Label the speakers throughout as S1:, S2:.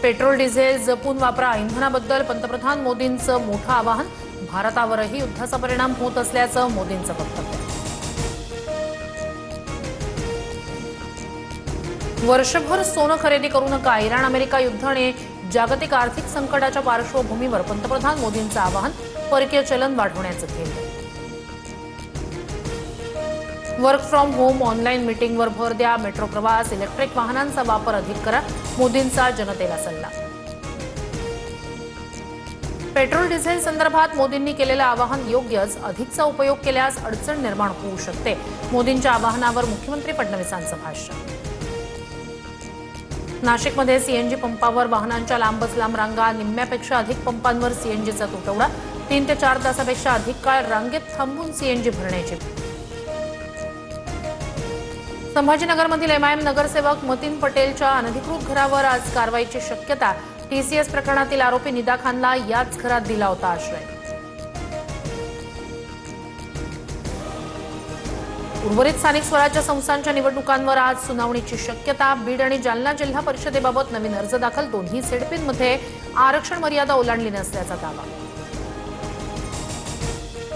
S1: Petrol diesel जपून वापरा, इंधनाबद्दल पंतप्रधान मोदींचं मोठं आवाहन. भारतावरही युद्धाचा परिणाम होत असल्याचं मोदींचं वक्तव्य. वर्षभर सोनं खरेदी करू नका, इराण अमेरिका युद्ध आणि जागतिक आर्थिक संकटाच्या पार्श्वभूमीवर पंतप्रधान मोदींचं आवाहन. परकीय चलन वाढवण्याचं ध्येय. वर्क फ्रॉम होम, ऑनलाईन मीटिंगवर भर द्या, मेट्रो प्रवास, इलेक्ट्रिक वाहनांचा वापर अधिक करा, मोदींचा जनतेला सल्ला. पेट्रोल डिझेल संदर्भात मोदींनी केलेलं आवाहन योग्यच, अधिकचा उपयोग केल्यास अडचण निर्माण होऊ शकते. मोदींच्या आवाहनावर मुख्यमंत्री फडणवीसांचं भाष्य. नाशिकमध्ये सीएनजी पंपावर वाहनांच्या लांबच लांब रांगा, निम्म्यापेक्षा अधिक पंपांवर सीएनजीचा तुटवडा. 3 ते 4 तासापेक्षा अधिक काळ रांगेत थांबून सीएनजी भरण्याची. संभाजीनगरमधील एमआयएम नगरसेवक मतीन पटेलच्या अनधिकृत घरावर आज कारवाईची शक्यता. टीसीएस प्रकरणातील आरोपी निदा खानला याच घरात दिला होता आश्रय. उर्वरित स्थानिक स्वराज्य संस्थांच्या निवडणुकांवर आज सुनावणीची शक्यता. बीड आणि जालना जिल्हा परिषदेबाबत नवीन अर्ज दाखल. दोन्ही झेडपींमध्ये आरक्षण मर्यादा ओलांडली नसल्याचा दावा.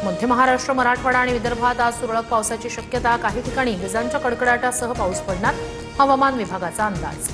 S1: मध्य महाराष्ट्र, मराठवाडा आणि विदर्भात आज तुरळक पावसाची शक्यता. काही ठिकाणी विजांच्या कडकडाटासह पाऊस पडणार, हवामान विभागाचा अंदाज.